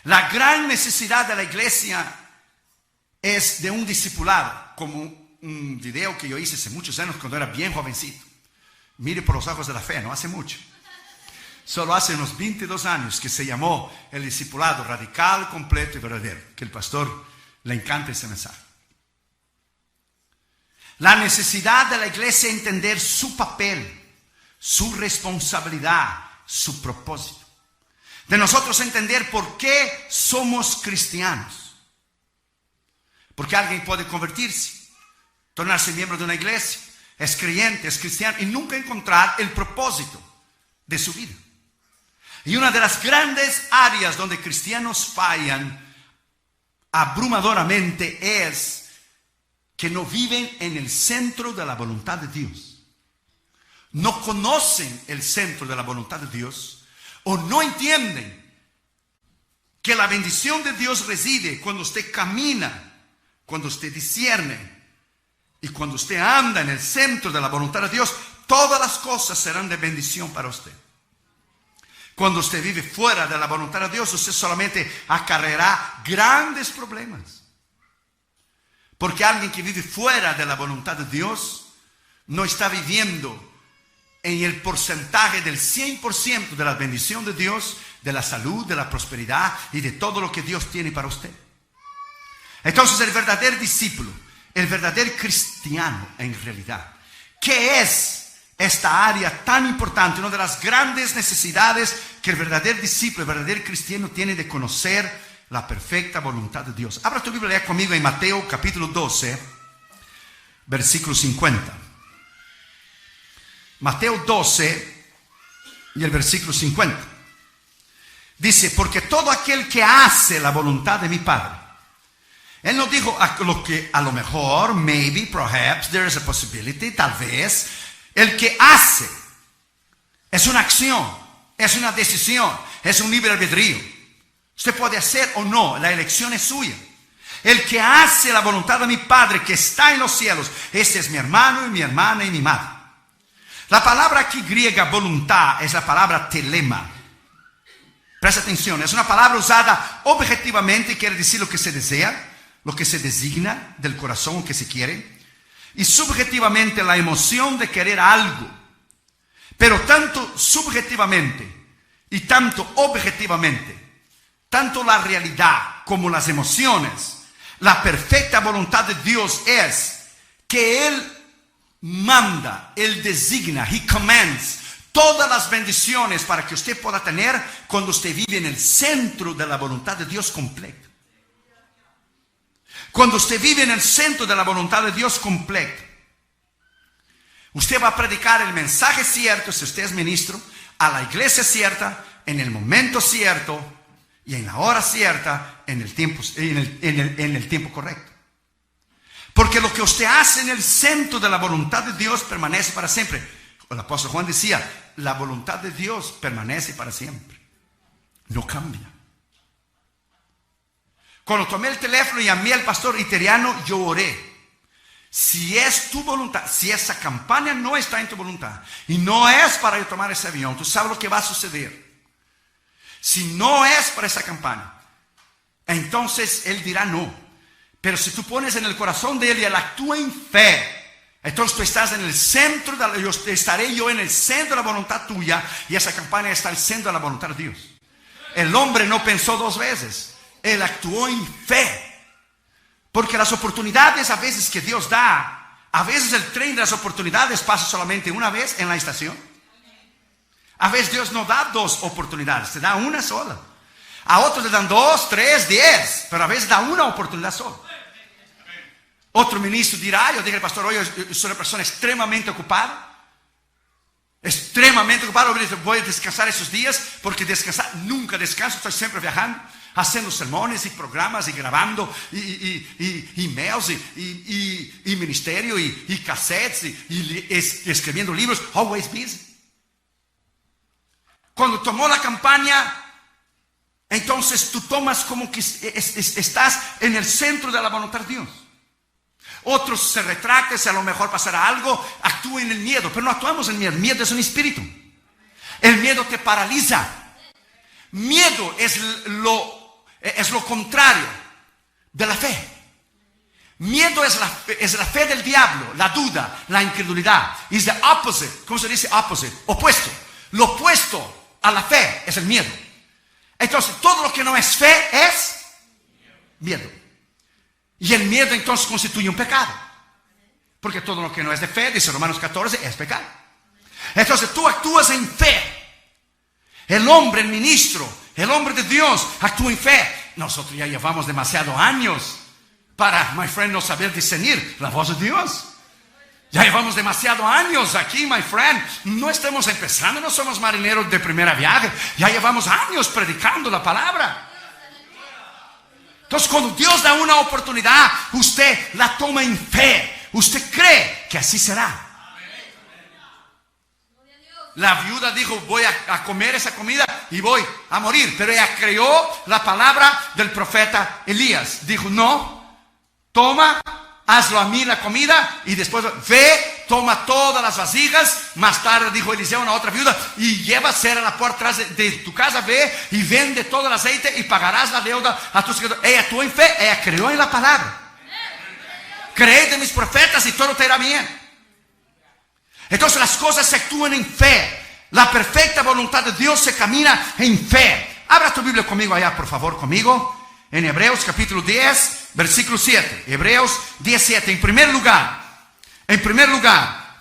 La gran necesidad de la iglesia es de un discipulado, como un video que yo hice hace muchos años cuando era bien jovencito. Mire por los ojos de la fe, no hace mucho. Solo hace unos 22 años que se llamó el discipulado radical, completo y verdadero. Que el pastor le encanta ese mensaje. La necesidad de la iglesia es entender su papel, su responsabilidad, su propósito. De nosotros entender por qué somos cristianos. Porque alguien puede convertirse, tornarse miembro de una iglesia, es creyente, es cristiano y nunca encontrar el propósito de su vida. Y una de las grandes áreas donde cristianos fallan abrumadoramente es que no viven en el centro de la voluntad de Dios. No conocen el centro de la voluntad de Dios o no entienden que la bendición de Dios reside cuando usted camina, cuando usted discierne y cuando usted anda en el centro de la voluntad de Dios. Todas las cosas serán de bendición para usted. Cuando usted vive fuera de la voluntad de Dios, usted solamente acarreará grandes problemas. Porque alguien que vive fuera de la voluntad de Dios no está viviendo en el porcentaje del 100% de la bendición de Dios, de la salud, de la prosperidad y de todo lo que Dios tiene para usted. Entonces el verdadero discípulo, el verdadero cristiano en realidad, ¿qué es esta área tan importante? Una de las grandes necesidades que el verdadero discípulo, el verdadero cristiano tiene de conocer la perfecta voluntad de Dios. Abra tu Biblia conmigo en Mateo capítulo 12, versículo 50. Mateo 12 y el versículo 50. Dice, porque todo aquel que hace la voluntad de mi Padre. Él no dijo a lo mejor, maybe, perhaps, there is a possibility, tal vez. El que hace es una acción, es una decisión, es un libre albedrío. Usted puede hacer o no, la elección es suya. El que hace la voluntad de mi Padre que está en los cielos, este es mi hermano y mi hermana y mi madre. La palabra aquí griega voluntad es la palabra telema. Presta atención, es una palabra usada objetivamente, quiere decir lo que se desea, lo que se designa del corazón que se quiere. Y subjetivamente la emoción de querer algo. Pero tanto subjetivamente y tanto objetivamente, tanto la realidad como las emociones, la perfecta voluntad de Dios es que Él manda, Él designa, He commands todas las bendiciones para que usted pueda tener cuando usted vive en el centro de la voluntad de Dios completa. Cuando usted vive en el centro de la voluntad de Dios completo, usted va a predicar el mensaje cierto, si usted es ministro, a la iglesia cierta, en el momento cierto y en la hora cierta, en el tiempo correcto. Porque lo que usted hace en el centro de la voluntad de Dios permanece para siempre. El apóstol Juan decía, la voluntad de Dios permanece para siempre. No cambia. Cuando tomé el teléfono y llamé al pastor Iteriano, yo oré. Si es tu voluntad, si esa campaña no está en tu voluntad y no es para yo tomar ese avión, tú sabes lo que va a suceder. Si no es para esa campaña, entonces él dirá no. Pero si tú pones en el corazón de él y él actúa en fe, entonces tú estás en el centro, estaré yo en el centro de la voluntad tuya y esa campaña está en el centro de la voluntad de Dios. El hombre no pensó dos veces. Él actuó en fe. Porque las oportunidades a veces que Dios da, a veces el tren de las oportunidades pasa solamente una vez en la estación. A veces Dios no da dos oportunidades, te da una sola. A otros le dan 2, 3, 10, pero a veces da una oportunidad sola. Otro ministro dirá, yo dije al pastor, oye, soy una persona extremadamente ocupada. Voy a descansar esos días, porque descansar, nunca descanso, estoy siempre viajando, haciendo sermones y programas y grabando y emails y ministerio y cassettes y escribiendo libros, always busy. Cuando tomó la campaña, entonces tú tomas como que estás en el centro de la voluntad de Dios. Otros se retractan, si a lo mejor pasará algo, actúen en el miedo, pero no actuamos en el miedo. El miedo es un espíritu. El miedo te paraliza. Miedo es es lo contrario de la fe. Miedo es la fe del diablo, la duda, la incredulidad. Is the opposite. ¿Cómo se dice opposite? Opuesto. Lo opuesto a la fe es el miedo. Entonces, todo lo que no es fe es miedo. Y el miedo entonces constituye un pecado. Porque todo lo que no es de fe, dice Romanos 14, es pecado. Entonces tú actúas en fe. El hombre, el ministro, el hombre de Dios actúa en fe. Nosotros ya llevamos demasiados años para, my friend, no saber discernir la voz de Dios. Ya llevamos demasiados años aquí, my friend. No estamos empezando, no somos marineros de primera viaje. Ya llevamos años predicando la palabra. Entonces, cuando Dios da una oportunidad, usted la toma en fe. Usted cree que así será. La viuda dijo, voy a comer esa comida y voy a morir. Pero ella creyó la palabra del profeta Elías. Dijo, no, toma, hazlo a mí la comida y después ve, toma todas las vasijas. Más tarde dijo Eliseo a una otra viuda, y lleva cera la puerta atrás de tu casa, ve y vende todo el aceite y pagarás la deuda a tus seguidores. Ella actuó en fe, ella creyó en la palabra. Creed en mis profetas y todo te irá bien. Entonces las cosas se actúan en fe. La perfecta voluntad de Dios se camina en fe. Abra tu Biblia conmigo allá, por favor, conmigo. En Hebreos capítulo 10, versículo 7. Hebreos 17. En primer lugar,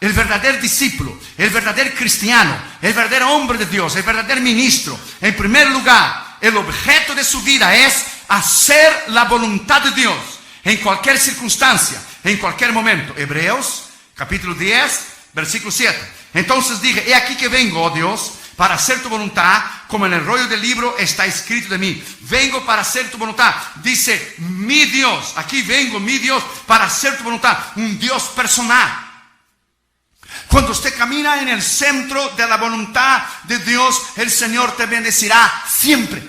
el verdadero discípulo, el verdadero cristiano, el verdadero hombre de Dios, el verdadero ministro. En primer lugar, el objeto de su vida es hacer la voluntad de Dios en cualquier circunstancia, en cualquier momento. Hebreos capítulo 10, versículo 7. Entonces dije, he aquí que vengo, oh Dios, para hacer tu voluntad, como en el rollo del libro está escrito de mí. Vengo para hacer tu voluntad. Dice, mi Dios, aquí vengo, mi Dios, para hacer tu voluntad. Un Dios personal. Cuando usted camina en el centro de la voluntad de Dios, el Señor te bendecirá siempre.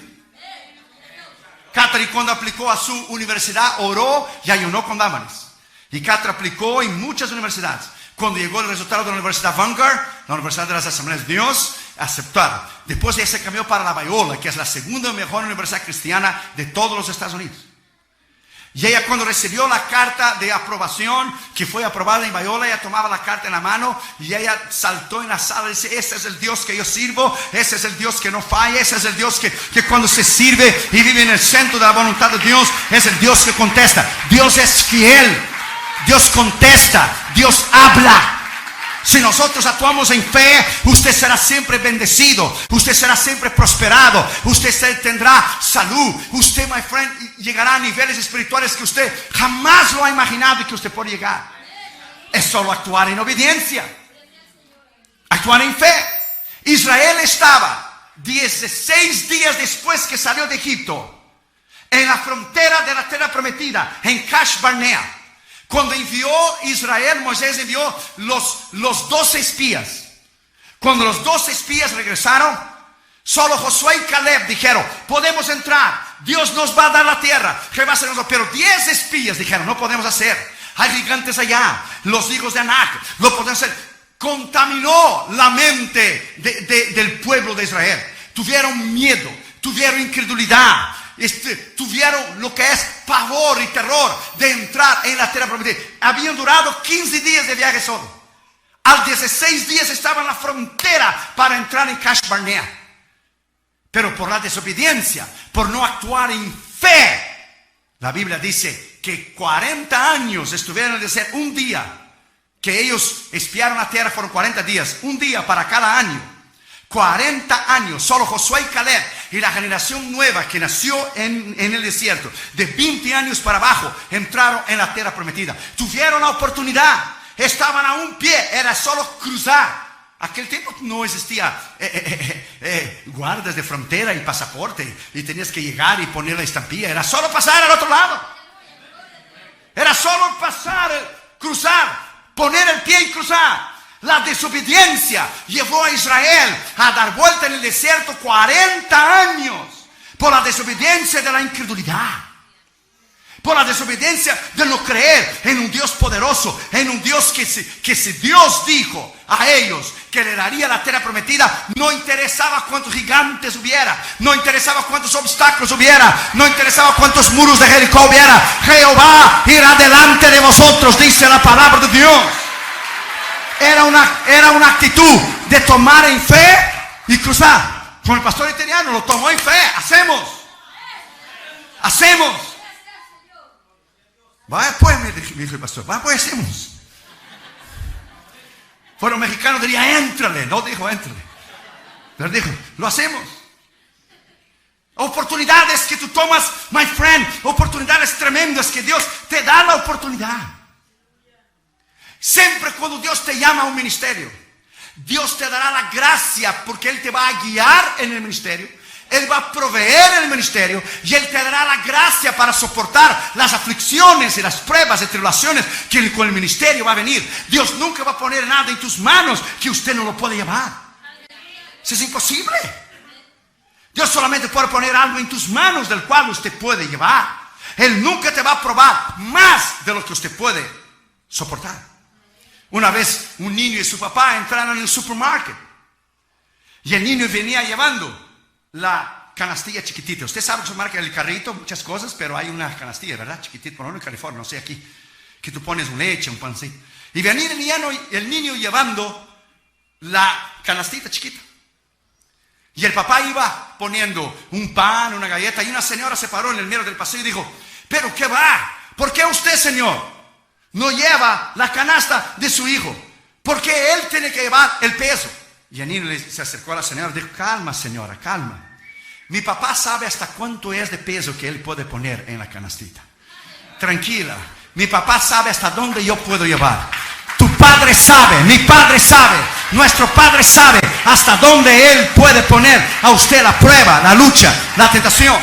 Catherine, cuando aplicó a su universidad, oró y ayunó con Dámaris. Y Catherine aplicó en muchas universidades. Cuando llegó el resultado de la Universidad Vanguard, la Universidad de las Asambleas de Dios, aceptaron. Después ella se cambió para la Biola, que es la segunda mejor universidad cristiana de todos los Estados Unidos. Y ella, cuando recibió la carta de aprobación, que fue aprobada en Biola, ella tomaba la carta en la mano y ella saltó en la sala y dice, ese es el Dios que yo sirvo, ese es el Dios que no falla, ese es el Dios que cuando se sirve y vive en el centro de la voluntad de Dios, es el Dios que contesta. Dios es fiel. Dios contesta, Dios habla. Si nosotros actuamos en fe, usted será siempre bendecido, usted será siempre prosperado, usted tendrá salud, usted, my friend, llegará a niveles espirituales que usted jamás lo ha imaginado y que usted puede llegar. Es solo actuar en obediencia, actuar en fe. Israel estaba 16 días después que salió de Egipto, en la frontera de la tierra prometida, en Kadesh Barnea. Cuando envió Israel, Moisés envió los 12 espías. Cuando los 12 espías regresaron, solo Josué y Caleb dijeron, podemos entrar, Dios nos va a dar la tierra, Jehová será nosotros. Pero 10 espías dijeron, no podemos hacer, hay gigantes allá, los hijos de Anac, no podemos hacer. Contaminó la mente del pueblo de Israel. Tuvieron miedo, tuvieron incredulidad. Tuvieron lo que es pavor y terror de entrar en la tierra prometida. Habían durado 15 días de viaje solo. Al 16 días estaban en la frontera para entrar en Kadesh Barnea. Pero por la desobediencia, por no actuar en fe, la Biblia dice que 40 años estuvieron en el desierto. Un día que ellos espiaron la tierra fueron 40 días. Un día para cada año. 40 años, solo Josué y Caleb y la generación nueva que nació en el desierto, de 20 años para abajo, entraron en la tierra prometida. Tuvieron la oportunidad, estaban a un pie, era solo cruzar. Aquel tiempo no existía guardas de frontera y pasaporte y tenías que llegar y poner la estampilla, era solo pasar al otro lado. Era solo pasar, cruzar, poner el pie y cruzar. La desobediencia llevó a Israel a dar vuelta en el desierto 40 años por la desobediencia de la incredulidad. Por la desobediencia de no creer en un Dios poderoso, en un Dios que si Dios dijo a ellos que le daría la tierra prometida, no interesaba cuántos gigantes hubiera, no interesaba cuántos obstáculos hubiera, no interesaba cuántos muros de Jericó hubiera. Jehová irá delante de vosotros, dice la palabra de Dios. Era una actitud de tomar en fe y cruzar. Con el pastor italiano lo tomó en fe. Hacemos. Vaya pues, me dijo el pastor, vaya pues, hacemos. Fuera un mexicano diría, éntrale. No dijo, éntrale. Pero dijo, lo hacemos. Oportunidades que tú tomas, my friend. Oportunidades tremendas que Dios te da la oportunidad. Siempre cuando Dios te llama a un ministerio, Dios te dará la gracia porque Él te va a guiar en el ministerio. Él va a proveer el ministerio y Él te dará la gracia para soportar las aflicciones y las pruebas y tribulaciones que con el ministerio va a venir. Dios nunca va a poner nada en tus manos que usted no lo puede llevar. Eso es imposible. Dios solamente puede poner algo en tus manos del cual usted puede llevar. Él nunca te va a probar más de lo que usted puede soportar. Una vez un niño y su papá entraron en el supermercado y el niño venía llevando la canastilla chiquitita. Usted sabe que se marca el carrito, muchas cosas, pero hay una canastilla, ¿verdad? Chiquitita, por ejemplo en California, no sé aquí, que tú pones leche, un pancito. Y venía el niño llevando la canastita chiquita. Y el papá iba poniendo un pan, una galleta, y una señora se paró en el medio del pasillo y dijo, ¿pero qué va? ¿Por qué usted, señor, no lleva la canasta de su hijo? ¿Por qué él tiene que llevar el peso? Y el niño se acercó a la señora y dijo, calma señora, calma. Mi papá sabe hasta cuánto es de peso que él puede poner en la canastita. Tranquila, mi papá sabe hasta dónde yo puedo llevar. Tu padre sabe, mi padre sabe, nuestro padre sabe hasta dónde él puede poner a usted la prueba, la lucha, la tentación.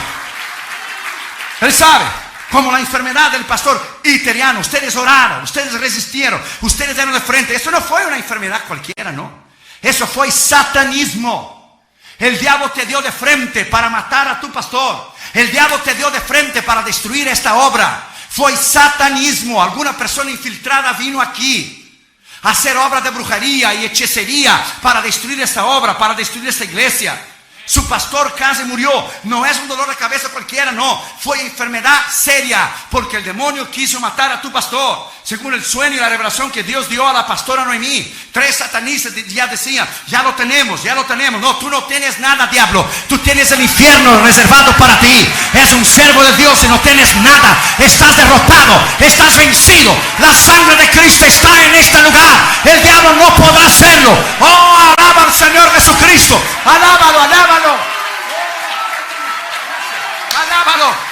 Él sabe. Como la enfermedad del pastor italiano. Ustedes oraron, ustedes resistieron, ustedes dieron de frente. Eso no fue una enfermedad cualquiera, no. Eso fue satanismo. El diablo te dio de frente para matar a tu pastor. El diablo te dio de frente para destruir esta obra. Fue satanismo. Alguna persona infiltrada vino aquí a hacer obras de brujería y hechicería para destruir esta obra, para destruir esta iglesia. Su pastor casi murió. No es un dolor de cabeza cualquiera, no. Fue enfermedad seria porque el demonio quiso matar a tu pastor. Según el sueño y la revelación que Dios dio a la pastora Noemí, 3 satanistas ya decían, ya lo tenemos. No, tú no tienes nada, diablo. Tú tienes el infierno reservado para ti. Es un servo de Dios y no tienes nada. Estás derrotado, estás vencido. La sangre de Cristo está en este lugar. El diablo no podrá hacerlo. Oh, alaba al Señor Jesucristo. Alábalo.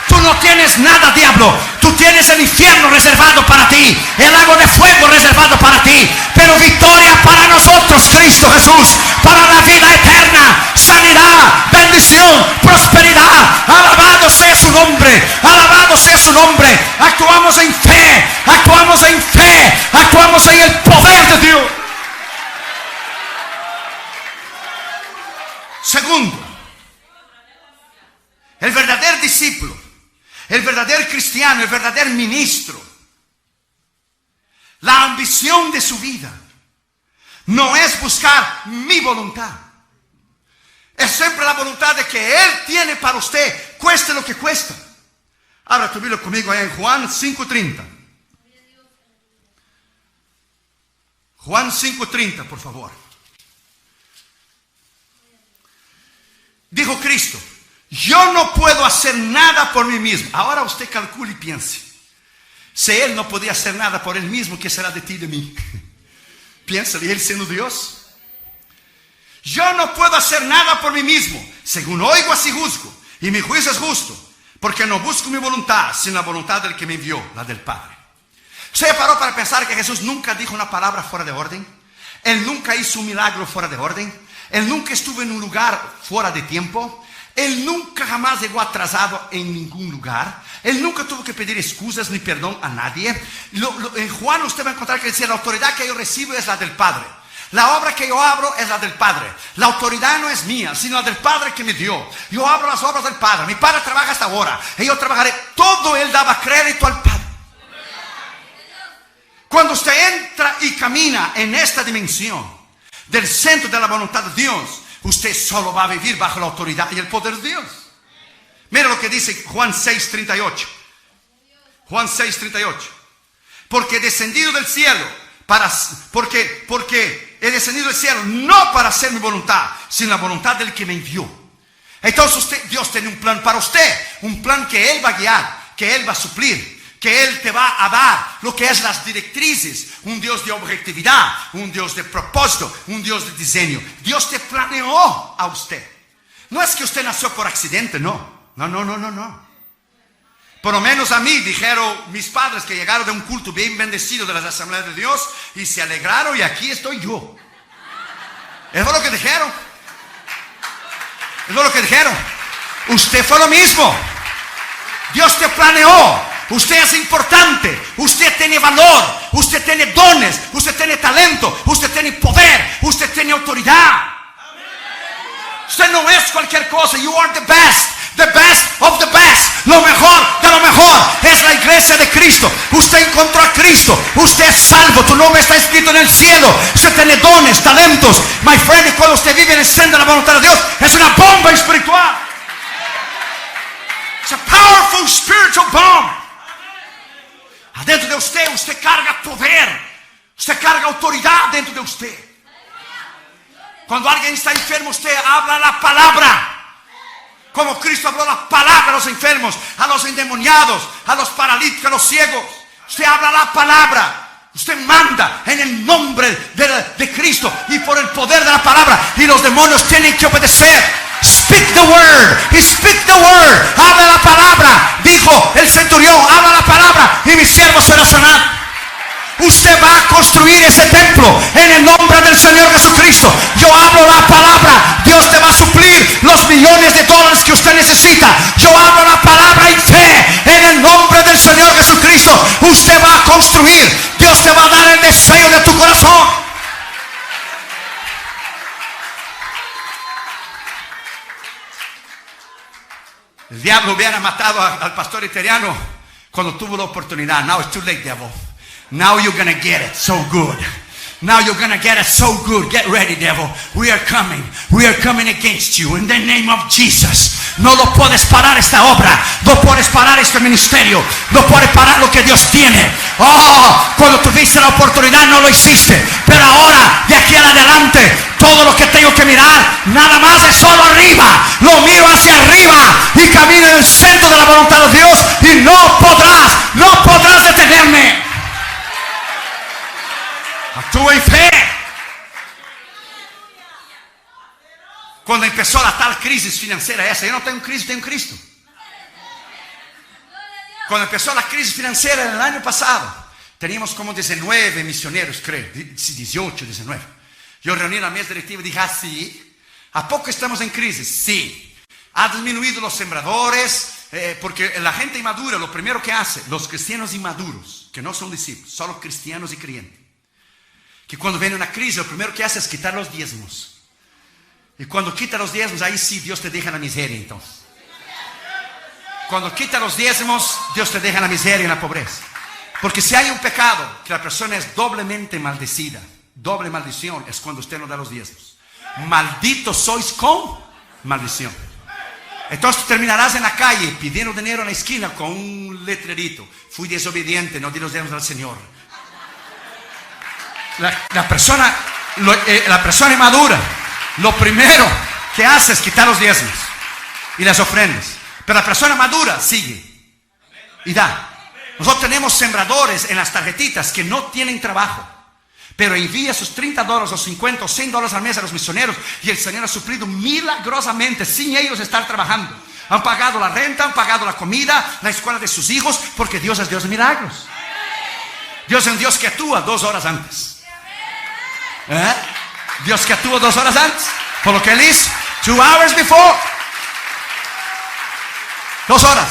Tú no tienes nada, diablo. Tú tienes el infierno reservado para ti, el lago de fuego reservado para ti, pero victoria para nosotros, Cristo Jesús, para la vida eterna, sanidad, bendición, prosperidad. Alabado sea su nombre, alabado sea su nombre. Actuamos en fe, actuamos en el poder de Dios. Segundo, el verdadero discípulo, el verdadero cristiano, el verdadero ministro, la ambición de su vida no es buscar mi voluntad. Es siempre la voluntad de que Él tiene para usted, cueste lo que cuesta. Abra tu Biblia conmigo ahí en Juan 5:30. Juan 5:30, por favor. Dijo Cristo, yo no puedo hacer nada por mí mismo. Ahora usted calcule y piense. Si Él no podía hacer nada por Él mismo, ¿qué será de ti y de mí? Piénsale, Él siendo Dios. Yo no puedo hacer nada por mí mismo. Según oigo, así juzgo. Y mi juicio es justo. Porque no busco mi voluntad, sino la voluntad del que me envió, la del Padre. ¿Se paró para pensar que Jesús nunca dijo una palabra fuera de orden? Él nunca hizo un milagro fuera de orden. Él nunca estuvo en un lugar fuera de tiempo. Él nunca jamás llegó atrasado en ningún lugar. Él nunca tuvo que pedir excusas ni perdón a nadie. En Juan usted va a encontrar que decía, la autoridad que yo recibo es la del Padre. La obra que yo abro es la del Padre. La autoridad no es mía, sino la del Padre que me dio. Yo abro las obras del Padre. Mi Padre trabaja hasta ahora y yo trabajaré. Todo Él daba crédito al Padre. Cuando usted entra y camina en esta dimensión del centro de la voluntad de Dios, usted solo va a vivir bajo la autoridad y el poder de Dios. Mira lo que dice Juan 6:38. Juan 6:38. Porque he descendido del cielo porque he descendido del cielo no para hacer mi voluntad, sino la voluntad del que me envió. Entonces Dios tiene un plan para usted, un plan que Él va a guiar, que Él va a suplir, que Él te va a dar lo que es las directrices, un Dios de objetividad, un Dios de propósito, un Dios de diseño. Dios te planeó a usted. No es que usted nació por accidente, no. Por lo menos a mí dijeron mis padres que llegaron de un culto bien bendecido de las asambleas de Dios y se alegraron y aquí estoy yo. Eso es lo que dijeron. Eso es lo que dijeron. Usted fue lo mismo. Dios te planeó. Usted es importante. Usted tiene valor. Usted tiene dones. Usted tiene talento. Usted tiene poder. Usted tiene autoridad. Usted no es cualquier cosa. You are the best. The best of the best. Lo mejor de lo mejor es la iglesia de Cristo. Usted encontró a Cristo. Usted es salvo. Tu nombre está escrito en el cielo. Usted tiene dones, talentos. My friend, y cuando usted vive en el centro de la voluntad de Dios, es una bomba espiritual. It's a powerful spiritual bomb. Adentro de usted, usted carga poder. Usted carga autoridad dentro de usted. Cuando alguien está enfermo, usted habla la palabra. Como Cristo habló la palabra a los enfermos, a los endemoniados, a los paralíticos, a los ciegos. Usted habla la palabra. Usted manda en el nombre de Cristo y por el poder de la palabra. Y los demonios tienen que obedecer. Speak the word. Speak the word. Habla la palabra. Dijo el centurión, habla la palabra y mi siervo será sanado. Usted va a construir ese templo en el nombre del Señor Jesucristo. Yo hablo la palabra. Dios te va a suplir los millones de dólares que usted necesita. Yo hablo la palabra en fe en el nombre del Señor Jesucristo. Usted va a construir. Dios te va a dar el deseo de tu corazón. El diablo hubiera matado al pastor italiano cuando tuvo la oportunidad. Now it's too late, devil. Now you're going to get it so good. Now you're going to get it so good. Get ready, devil. We are coming. We are coming against you in the name of Jesus. No lo puedes parar esta obra. No puedes parar este ministerio. No puedes parar lo que Dios tiene. Oh, cuando tuviste la oportunidad no lo hiciste. Pero ahora, de aquí en adelante, todo lo que tengo que mirar, nada más es solo arriba. Lo miro hacia arriba y camino en el centro de la voluntad de Dios y no podrás detenerme. Actúa en fe. Cuando empezó la tal crisis financiera esa, yo no tengo crisis, tengo Cristo. Cuando empezó la crisis financiera en el año pasado, teníamos como 19 misioneros, creo, 18, 19. Yo reuní la mesa directiva y dije, sí, ¿a poco estamos en crisis? Sí. Ha disminuido los sembradores, porque la gente inmadura, lo primero que hace, los cristianos inmaduros, que no son discípulos, solo cristianos y creyentes, que cuando viene una crisis, lo primero que hace es quitar los diezmos. Y cuando quita los diezmos, ahí sí Dios te deja la miseria entonces. Cuando quita los diezmos, Dios te deja la miseria y la pobreza. Porque si hay un pecado, que la persona es doblemente maldecida, doble maldición, es cuando usted no da los diezmos. Malditos sois con maldición. Entonces terminarás en la calle pidiendo dinero en la esquina con un letrerito. Fui desobediente, no di los diezmos al Señor. La persona inmadura, lo primero que hace es quitar los diezmos y las ofrendas. Pero la persona madura sigue y da. Nosotros tenemos sembradores en las tarjetitas que no tienen trabajo, pero envía sus $30 o 50 o $100 al mes a los misioneros y el Señor ha suplido milagrosamente sin ellos estar trabajando. Han pagado la renta, han pagado la comida, la escuela de sus hijos, porque Dios es Dios de milagros. Dios es un Dios que actúa 2 horas antes. Dios que actúa 2 horas antes. Por lo que Él hizo 2 hours before. 2 horas.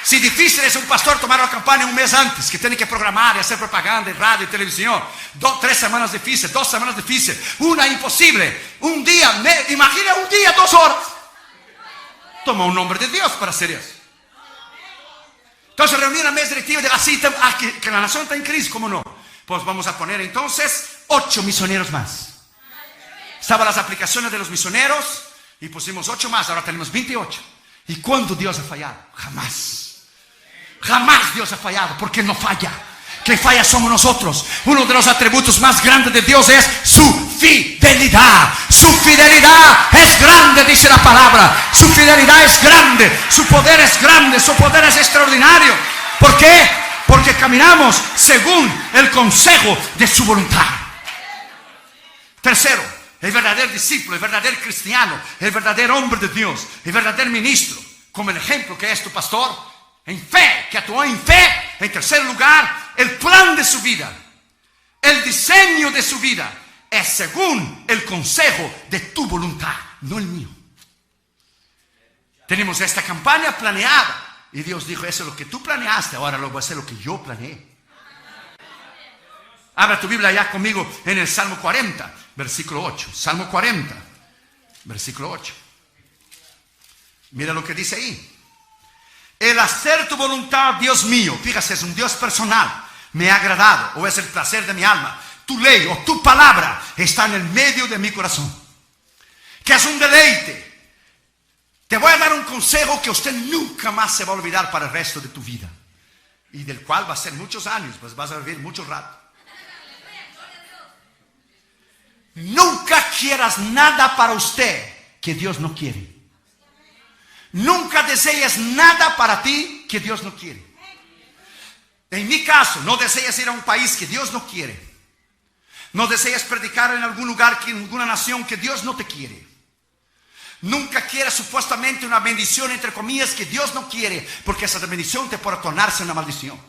Si difícil es un pastor tomar la campaña un mes antes, que tiene que programar y hacer propaganda en radio y televisión. 3 semanas difíciles, 2 semanas difíciles, una imposible, un día, imagina un día, 2 horas. Toma un nombre de Dios para hacer eso. Entonces reunir la mesa directiva de así, que la nación está en crisis, ¿cómo no? Pues vamos a poner entonces 8 misioneros más. Estaban las aplicaciones de los misioneros y pusimos 8 más, ahora tenemos 28. ¿Y cuándo Dios ha fallado? Jamás. Jamás Dios ha fallado, porque Él no falla. Que falla somos nosotros. Uno de los atributos más grandes de Dios es su fidelidad. Su fidelidad es grande, dice la palabra. Su fidelidad es grande, su poder es grande, su poder es extraordinario. ¿Por qué? Porque caminamos según el consejo de su voluntad. Tercero, el verdadero discípulo, el verdadero cristiano, el verdadero hombre de Dios, el verdadero ministro, como el ejemplo que es tu pastor, en fe, que actuó en fe. En tercer lugar, el plan de su vida, el diseño de su vida es según el consejo de tu voluntad, no el mío. Tenemos esta campaña planeada y Dios dijo: eso es lo que tú planeaste, ahora lo voy a hacer lo que yo planeé. Abra tu Biblia ya conmigo en el Salmo 40, versículo 8. Salmo 40, versículo 8. Mira lo que dice ahí. El hacer tu voluntad, Dios mío, fíjate, es un Dios personal, me ha agradado, o es el placer de mi alma. Tu ley o tu palabra está en el medio de mi corazón, que es un deleite. Te voy a dar un consejo que usted nunca más se va a olvidar para el resto de tu vida, y del cual va a ser muchos años, pues vas a vivir mucho rato. Nunca quieras nada para usted que Dios no quiere. Nunca desees nada para ti que Dios no quiere. En mi caso, no desees ir a un país que Dios no quiere. No desees predicar en algún lugar, en alguna nación que Dios no te quiere. Nunca quieras supuestamente una bendición, entre comillas, que Dios no quiere, porque esa bendición te puede tornarse una maldición.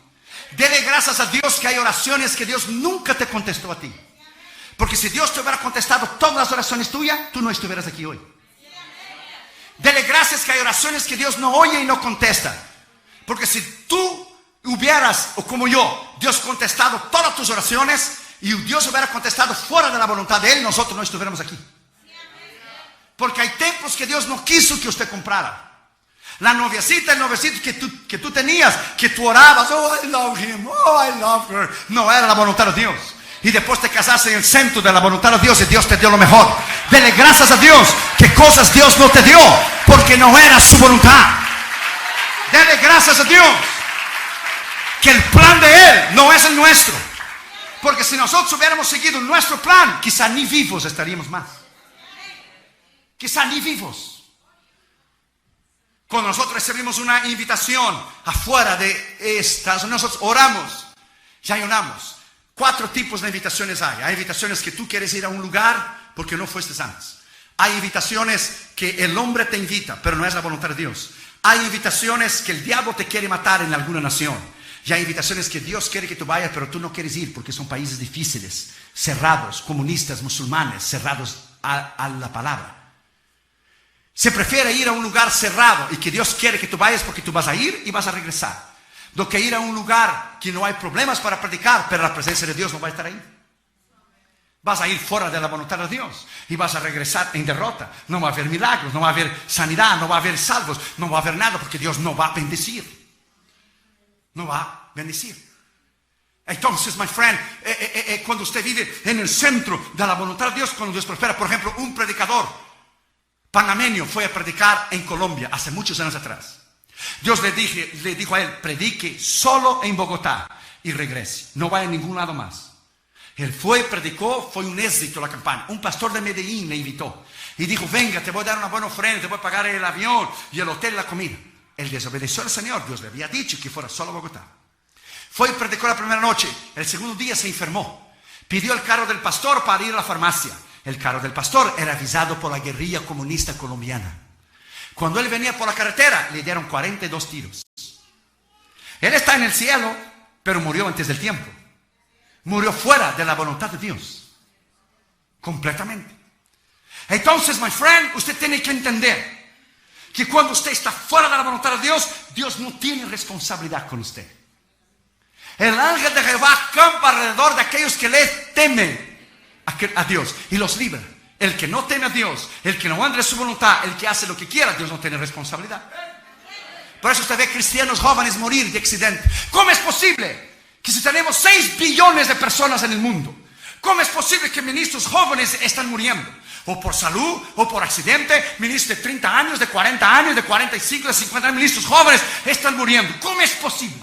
Dele gracias a Dios que hay oraciones que Dios nunca te contestó a ti. Porque si Dios te hubiera contestado todas las oraciones tuyas, tú no estuvieras aquí hoy. Dele gracias que hay oraciones que Dios no oye y no contesta. Porque si tú hubieras, o como yo, Dios contestado todas tus oraciones y Dios hubiera contestado fuera de la voluntad de Él, nosotros no estuviéramos aquí. Porque hay templos que Dios no quiso que usted comprara. La noviecita, el noviecito que tú tenías, que tú orabas, oh, I love him, oh, I love her, no era la voluntad de Dios. Y después te casaste en el centro de la voluntad de Dios y Dios te dio lo mejor. Dele gracias a Dios que cosas Dios no te dio porque no era su voluntad. Dele gracias a Dios que el plan de Él no es el nuestro. Porque si nosotros hubiéramos seguido nuestro plan, quizá ni vivos estaríamos más. Quizá ni vivos. Cuando nosotros recibimos una invitación afuera de estas, nosotros oramos y ayunamos. 4 tipos de invitaciones hay. Hay invitaciones que tú quieres ir a un lugar porque no fuiste antes. Hay invitaciones que el hombre te invita, pero no es la voluntad de Dios. Hay invitaciones que el diablo te quiere matar en alguna nación. Y hay invitaciones que Dios quiere que tú vayas, pero tú no quieres ir porque son países difíciles, cerrados, comunistas, musulmanes, cerrados a la palabra. Se prefiere ir a un lugar cerrado y que Dios quiere que tú vayas porque tú vas a ir y vas a regresar, do que ir a un lugar que no hay problemas para predicar, pero la presencia de Dios no va a estar ahí. Vas a ir fuera de la voluntad de Dios y vas a regresar en derrota. No va a haber milagros, no va a haber sanidad, no va a haber salvos, no va a haber nada porque Dios no va a bendecir. No va a bendecir. Entonces, my friend, cuando usted vive en el centro de la voluntad de Dios, cuando Dios prospera, por ejemplo, un predicador panameño fue a predicar en Colombia hace muchos años atrás. Dios le dijo a él: predique solo en Bogotá y regrese, no vaya a ningún lado más. Él fue, predicó, fue un éxito la campaña. Un pastor de Medellín le invitó y dijo: venga, te voy a dar una buena ofrenda, te voy a pagar el avión y el hotel y la comida. Él desobedeció al Señor. Dios le había dicho que fuera solo a Bogotá. Fue y predicó la primera noche. El segundo día se enfermó. Pidió el carro del pastor para ir a la farmacia. El carro del pastor era avisado por la guerrilla comunista colombiana. Cuando él venía por la carretera, le dieron 42 tiros. Él está en el cielo, pero murió antes del tiempo. Murió fuera de la voluntad de Dios. Completamente. Entonces, my friend, usted tiene que entender que cuando usted está fuera de la voluntad de Dios, Dios no tiene responsabilidad con usted. El ángel de Jehová campa alrededor de aquellos que le temen a Dios y los libra. El que no teme a Dios, el que no anda en su voluntad, el que hace lo que quiera, Dios no tiene responsabilidad. Por eso usted ve cristianos jóvenes morir de accidente. ¿Cómo es posible que si tenemos 6 billones de personas en el mundo, cómo es posible que ministros jóvenes están muriendo? O por salud, o por accidente. Ministros de 30 años, de 40 años, de 45, de 50 años, ministros jóvenes están muriendo. ¿Cómo es posible?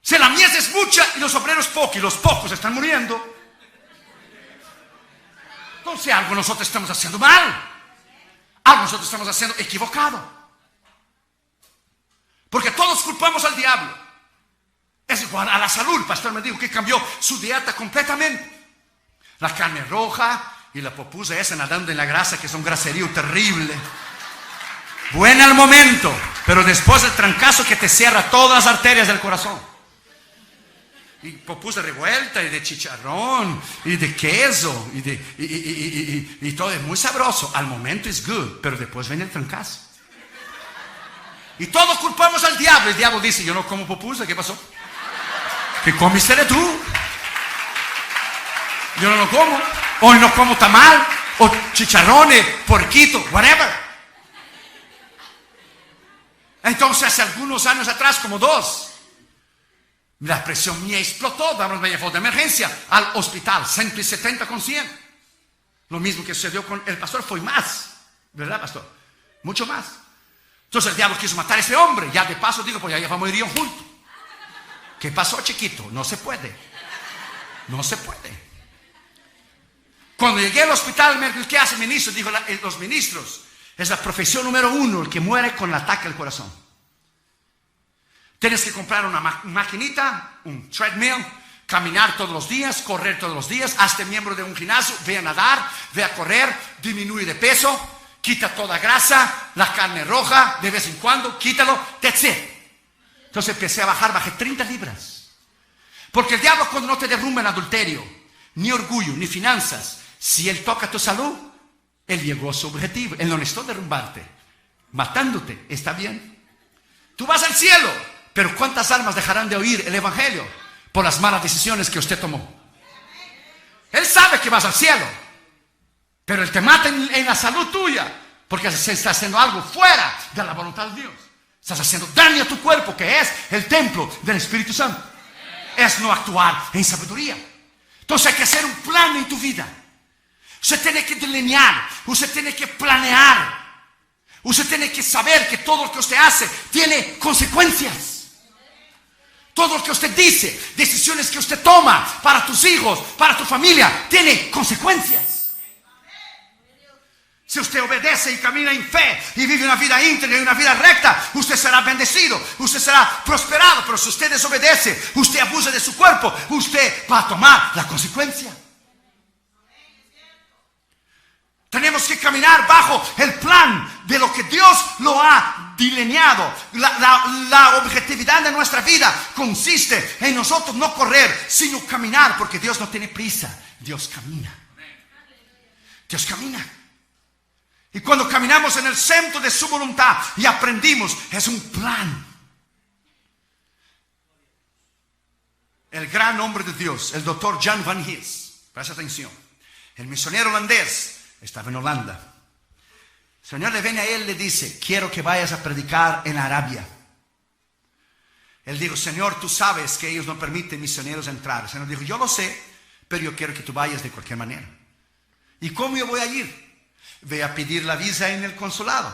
Si la mies es mucha y los obreros pocos, y los pocos están muriendo, entonces algo nosotros estamos haciendo mal. Algo nosotros estamos haciendo equivocado. Porque todos culpamos al diablo. Es igual a la salud. El pastor me dijo que cambió su dieta completamente. La carne roja y la popusa esa nadando en la grasa, que es un graserío terrible. Buena al momento, pero después el trancazo que te cierra todas las arterias del corazón. Y popusa revuelta, y de chicharrón, y de queso, y todo es muy sabroso. Al momento es good, pero después viene el trancazo. Y todos culpamos al diablo. El diablo dice: yo no como pupusa. ¿Qué pasó? ¿Qué comiste tú? Yo no lo como. Hoy no como tamal, o chicharrones, porquito, whatever. Entonces hace algunos años atrás, como 2, la presión mía explotó. Damos media foto de emergencia al hospital, 170 con 100. Lo mismo que sucedió con el pastor, fue más, ¿verdad, pastor? Mucho más. Entonces el diablo quiso matar a ese hombre. Ya de paso digo, pues ya vamos a morir juntos. ¿Qué pasó, chiquito? No se puede. No se puede. Cuando llegué al hospital, ¿qué hace el ministro? Dijo, los ministros es la profesión número 1, el que muere con el ataque al corazón. Tienes que comprar una maquinita, un treadmill, caminar todos los días, correr todos los días, hazte miembro de un gimnasio, ve a nadar, ve a correr, disminuye de peso, quita toda grasa, la carne roja, de vez en cuando, quítalo, that's it. Entonces empecé a bajar, bajé 30 libras. Porque el diablo, cuando no te derrumba en adulterio, ni orgullo, ni finanzas, si él toca tu salud, él llegó a su objetivo. Él no necesitó derrumbarte, matándote, está bien. Tú vas al cielo, pero ¿cuántas almas dejarán de oír el evangelio por las malas decisiones que usted tomó? Él sabe que vas al cielo, pero él te mata en la salud tuya, porque se está haciendo algo fuera de la voluntad de Dios. Estás haciendo daño a tu cuerpo, que es el templo del Espíritu Santo. Es no actuar en sabiduría. Entonces hay que hacer un plan en tu vida. Usted tiene que delinear, usted tiene que planear, usted tiene que saber que todo lo que usted hace tiene consecuencias. Todo lo que usted dice, decisiones que usted toma para tus hijos, para tu familia, tiene consecuencias. Si usted obedece y camina en fe y vive una vida íntegra y una vida recta, usted será bendecido, usted será prosperado. Pero si usted desobedece, usted abusa de su cuerpo, usted va a tomar la consecuencia. Tenemos que caminar bajo el plan de lo que Dios lo ha delineado. La objetividad de nuestra vida consiste en nosotros no correr, sino caminar, porque Dios no tiene prisa. Dios camina. Dios camina. Y cuando caminamos en el centro de su voluntad y aprendimos, es un plan. El gran hombre de Dios, el doctor Jan van Hees, presta atención, el misionero holandés, estaba en Holanda. El Señor le viene a él y le dice: quiero que vayas a predicar en Arabia. Él dijo: Señor, tú sabes que ellos no permiten misioneros entrar. El Señor dijo: yo lo sé, pero yo quiero que tú vayas de cualquier manera. ¿Y cómo yo voy a ir? Ve a pedir la visa en el consulado.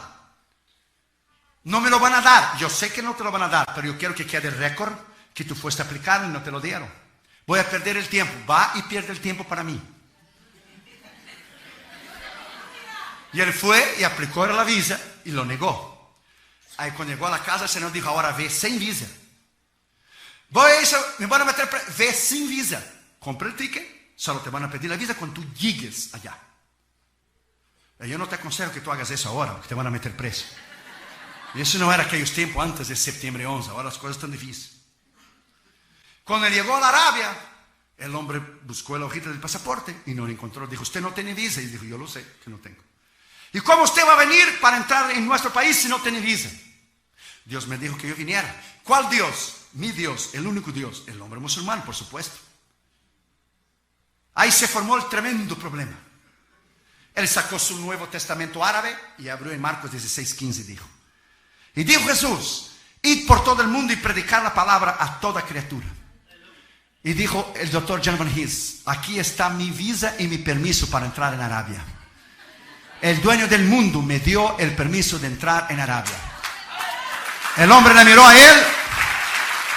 No me lo van a dar. Yo sé que no te lo van a dar, pero yo quiero que quede el récord que tú fuiste a aplicar y no te lo dieron. Voy a perder el tiempo. Va y pierde el tiempo para mí. Y él fue y aplicó la visa y lo negó. Ahí cuando llegó a la casa, el Señor dijo: ahora ve sin visa. Me van a meter, ve sin visa. Compra el ticket, solo te van a pedir la visa cuando tú llegues allá. Yo no te aconsejo que tú hagas eso ahora, porque te van a meter preso. Y eso no era aquellos tiempos antes de septiembre 11, ahora las cosas están difíciles. Cuando él llegó a la Arabia, el hombre buscó la hojita del pasaporte y no lo encontró. Dijo: usted no tiene visa. Y dijo: yo lo sé que no tengo. ¿Y cómo usted va a venir para entrar en nuestro país si no tiene visa? Dios me dijo que yo viniera. ¿Cuál Dios? Mi Dios, el único Dios. El hombre musulmán, por supuesto. Ahí se formó el tremendo problema. Él sacó su Nuevo Testamento árabe y abrió en Marcos 16:15, dijo. Y dijo Jesús, id por todo el mundo y predicar la palabra a toda criatura. Y dijo el doctor John Van His, aquí está mi visa y mi permiso para entrar en Arabia. El dueño del mundo me dio el permiso de entrar en Arabia. El hombre le miró a él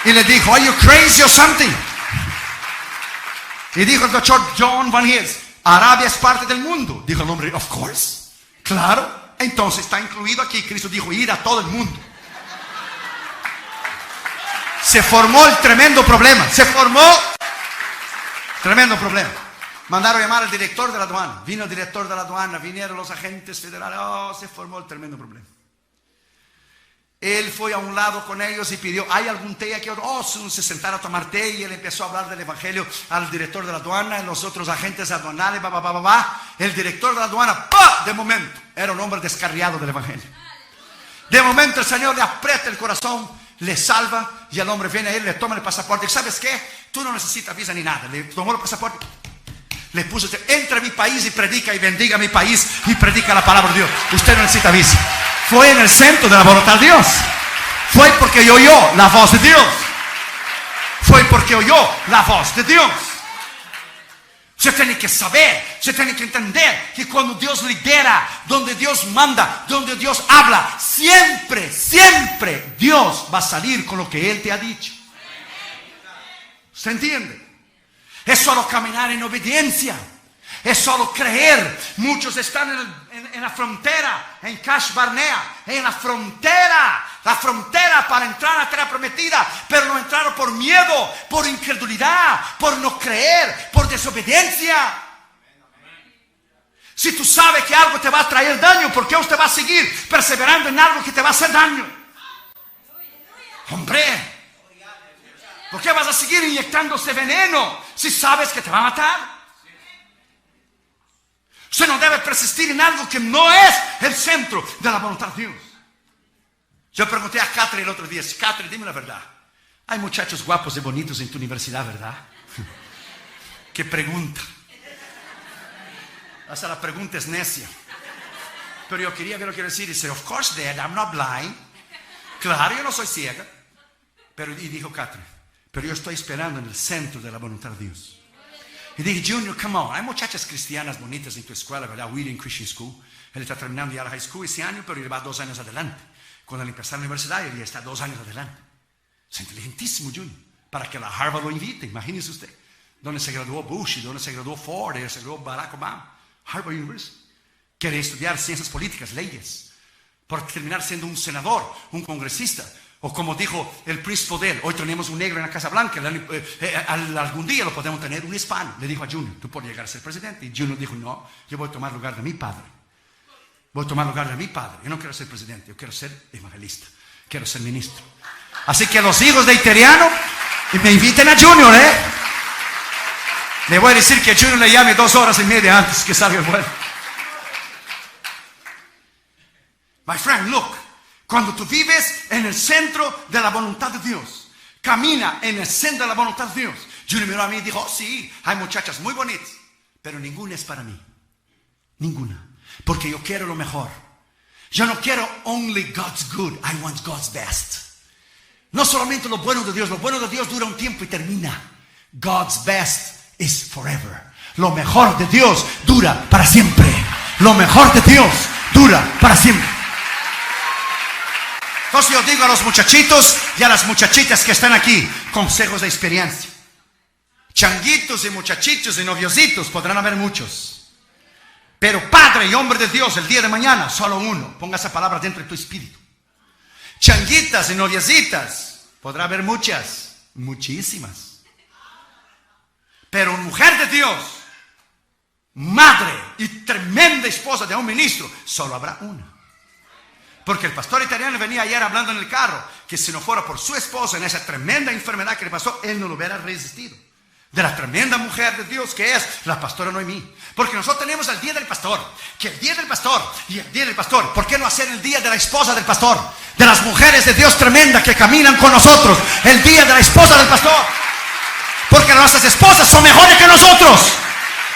y le dijo, ¿Are you crazy or something? Y dijo el doctor John Van His, Arabia es parte del mundo. Dijo el hombre, of course. Claro. Entonces está incluido aquí. Cristo dijo, ir a todo el mundo. Se formó el tremendo problema. Se formó tremendo problema. Mandaron a llamar al director de la aduana. Vino el director de la aduana. Vinieron los agentes federales. Oh, se formó el tremendo problema. Él fue a un lado con ellos y pidió, ¿hay algún té aquí? Oh, se sentaron a tomar té y él empezó a hablar del evangelio al director de la aduana y los otros agentes aduanales, El director de la aduana, de momento, era un hombre descarriado del evangelio. De momento el Señor le aprieta el corazón, le salva y el hombre viene a él, le toma el pasaporte. ¿Y sabes qué? Tú no necesitas visa ni nada. Le tomó el pasaporte, le puso, entra a mi país y predica y bendiga a mi país y predica la palabra de Dios. Usted no necesita visa. Fue en el centro de la voluntad de Dios. Fue porque oyó la voz de Dios. Fue porque oyó la voz de Dios. Usted tiene que saber, usted tiene que entender que cuando Dios lidera, donde Dios manda, donde Dios habla, siempre, siempre Dios va a salir con lo que Él te ha dicho. ¿Usted entiende? Es solo caminar en obediencia. Es solo creer. Muchos están en la frontera, en Kash Barnea, en la frontera para entrar a la tierra prometida, pero no entraron por miedo, por incredulidad, por no creer, por desobediencia. Si tú sabes que algo te va a traer daño, ¿por qué usted va a seguir perseverando en algo que te va a hacer daño? Hombre, ¿por qué vas a seguir inyectándose veneno si sabes que te va a matar? Usted no debe persistir en algo que no es el centro de la voluntad de Dios. Yo pregunté a Catherine el otro día, Catherine, dime la verdad. Hay muchachos guapos y bonitos en tu universidad, ¿verdad? ¿Qué pregunta? Hasta la pregunta es necia. Pero yo quería ver lo que decir. Y dice, of course, Dad, I'm not blind. Claro, yo no soy ciega. Y dijo Catherine, pero yo estoy esperando en el centro de la voluntad de Dios. Y dije, Junior, come on. Hay muchachas cristianas bonitas en tu escuela, ¿verdad? Wheeling Christian School. Él está terminando ya la high school ese año, pero él va 2 años adelante. Cuando él empezó la universidad, él ya está 2 años adelante. Es inteligentísimo, Junior. Para que la Harvard lo invite, imagínese usted. Donde se graduó Bush y donde se graduó Ford y se graduó Barack Obama. Harvard University. Quiere estudiar ciencias políticas, leyes. Por terminar siendo un senador, un congresista. O como dijo el príncipe de él, hoy tenemos un negro en la Casa Blanca, algún día lo podemos tener un hispano. Le dijo a Junior, tú puedes llegar a ser presidente. Y Junior dijo, no, yo voy a tomar lugar de mi padre. Voy a tomar lugar de mi padre. Yo no quiero ser presidente, yo quiero ser evangelista. Quiero ser ministro. Así que los hijos de Iteriano, me inviten a Junior, Le voy a decir que Junior le llame 2 horas y media antes que salga el vuelo. My friend, look. Cuando tú vives en el centro de la voluntad de Dios, camina en el centro de la voluntad de Dios. Junior miró a mí y dijo, oh, sí, hay muchachas muy bonitas, pero ninguna es para mí. Ninguna. Porque yo quiero lo mejor. Yo no quiero only God's good, I want God's best. No solamente lo bueno de Dios dura un tiempo y termina. God's best is forever. Lo mejor de Dios dura para siempre. Lo mejor de Dios dura para siempre. Entonces yo digo a los muchachitos y a las muchachitas que están aquí, consejos de experiencia. Changuitos y muchachitos y noviositos podrán haber muchos. Pero padre y hombre de Dios, el día de mañana, solo uno. Ponga esa palabra dentro de tu espíritu. Changuitas y noviecitas, podrá haber muchas, muchísimas. Pero mujer de Dios, madre y tremenda esposa de un ministro, solo habrá una. Porque el pastor italiano venía ayer hablando en el carro que si no fuera por su esposa en esa tremenda enfermedad que le pasó, él no lo hubiera resistido. de la tremenda mujer de Dios que es la pastora Noemí. Porque nosotros tenemos el día del pastor, que el día del pastor y el día del pastor. ¿Por qué no hacer el día de la esposa del pastor? De las mujeres de Dios tremenda que caminan con nosotros. El día de la esposa del pastor. Porque nuestras esposas son mejores que nosotros.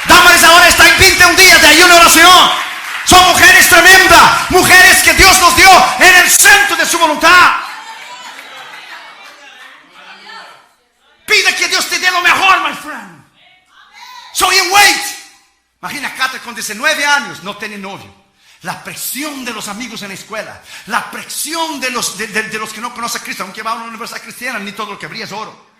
Dámales ahora esta 21 días de ayuno y oración. Son mujeres tremendas, mujeres que Dios nos dio en el centro de su voluntad. Pide que Dios te dé lo mejor, my friend. So you wait. Imagina, Cate con 19 años no tiene novio. La presión de los amigos en la escuela, la presión de los que no conocen a Cristo, aunque va a una universidad cristiana, ni todo lo que brilla es oro.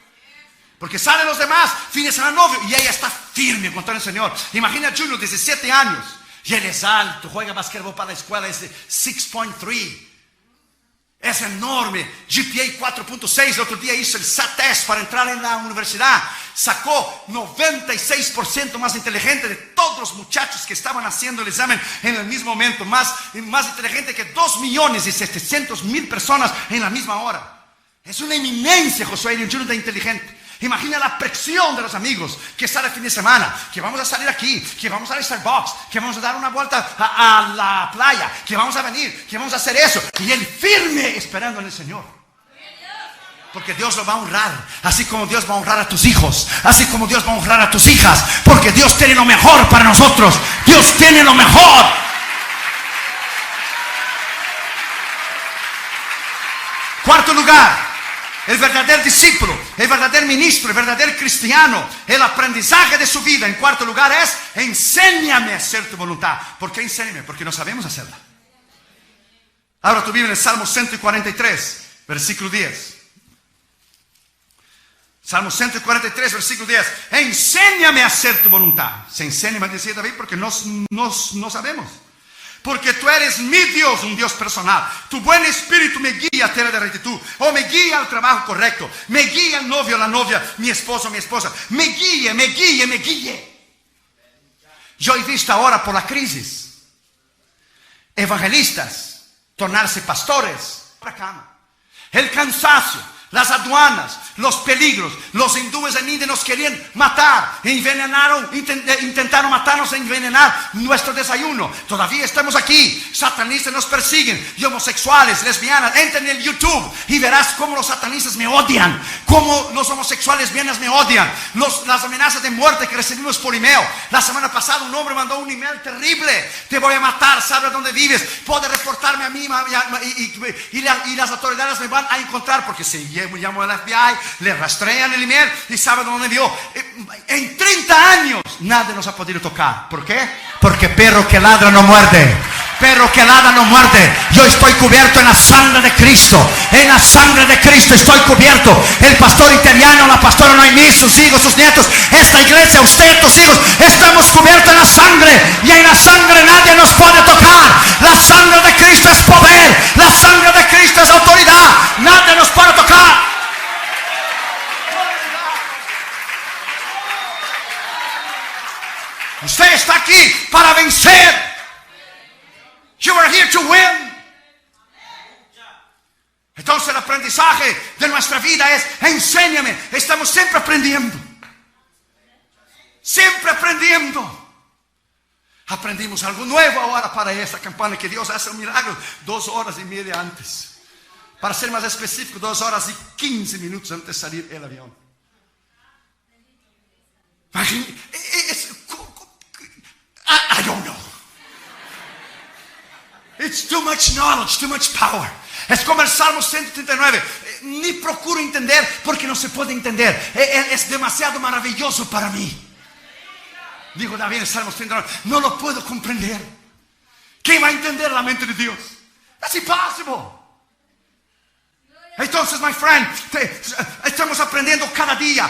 Porque salen los demás, fines a novio, y ella está firme con todo el Señor. Imagina a Junior, 17 años, y él es alto, juega basquetbol para la escuela, es de 6.3. Es enorme, GPA 4.6, el otro día hizo el SAT test para entrar en la universidad. Sacó 96% más inteligente de todos los muchachos que estaban haciendo el examen en el mismo momento. Más inteligente que 2.700.000 personas en la misma hora. Es una eminencia, Josué Junior, de inteligente. Imagina la presión de los amigos que sale el fin de semana, que vamos a salir aquí, que vamos a Starbucks, que vamos a dar una vuelta a la playa, que vamos a venir, que vamos a hacer eso. Y él firme esperando en el Señor. Porque Dios lo va a honrar, así como Dios va a honrar a tus hijos, así como Dios va a honrar a tus hijas, porque Dios tiene lo mejor para nosotros. Dios tiene lo mejor. Cuarto lugar. El verdadero discípulo, el verdadero ministro, el verdadero cristiano, el aprendizaje de su vida en cuarto lugar es: enséñame a hacer tu voluntad. ¿Por qué enséñame? Porque no sabemos hacerla. Ahora tú vives en el Salmo 143, versículo 10. Salmo 143, versículo 10. Enséñame a hacer tu voluntad. Se enséñame, decía David, porque no sabemos. Porque tú eres mi Dios, un Dios personal. Tu buen espíritu me guía a tierra de rectitud. O me guía al trabajo correcto. Me guía el novio, la novia, mi esposo, mi esposa. Me guíe, me guíe, me guíe. Yo he visto ahora por la crisis evangelistas tornarse pastores. El cansancio, las aduanas, los peligros. Los hindúes en India nos querían matar, intentaron matarnos e envenenar nuestro desayuno. Todavía estamos aquí. Satanistas nos persiguen, y homosexuales, lesbianas. Entra en el YouTube y verás cómo los satanistas me odian, cómo los homosexuales lesbianas me odian, las amenazas de muerte que recibimos por email. La semana pasada un hombre mandó un email terrible: te voy a matar, sabe dónde vives, puede reportarme a mí, y las autoridades me van a encontrar, porque si llamo al FBI, le rastrean el email y sabe dónde vivió. En 30 años nadie nos ha podido tocar. ¿Por qué? Porque perro que ladra no muerde. Perro que ladra no muerde. Yo estoy cubierto en la sangre de Cristo. En la sangre de Cristo estoy cubierto. El pastor italiano, la pastora Noemí, sus hijos, sus nietos, esta iglesia, usted, tus hijos, estamos cubiertos en la sangre. Y en la sangre nadie nos puede tocar. La sangre de Cristo es poder. La sangre de Cristo es autoridad. Nadie nos puede tocar. Usted está aquí para vencer. You are here to win. Entonces el aprendizaje de nuestra vida es: enséñame. Estamos siempre aprendiendo. Siempre aprendiendo. Aprendimos algo nuevo ahora para esta campaña, que Dios hace un milagro 2 horas y media antes. Para ser más específico, 2 horas y 15 minutos antes de salir el avión. I don't know. It's too much knowledge, too much power. Es como el Salmo 139. Ni procuro entender porque no se puede entender. Es demasiado maravilloso para mí. Dijo David en el Salmo 139. No lo puedo comprender. ¿Quién va a entender la mente de Dios? That's impossible. Entonces, my friend, estamos aprendiendo cada día,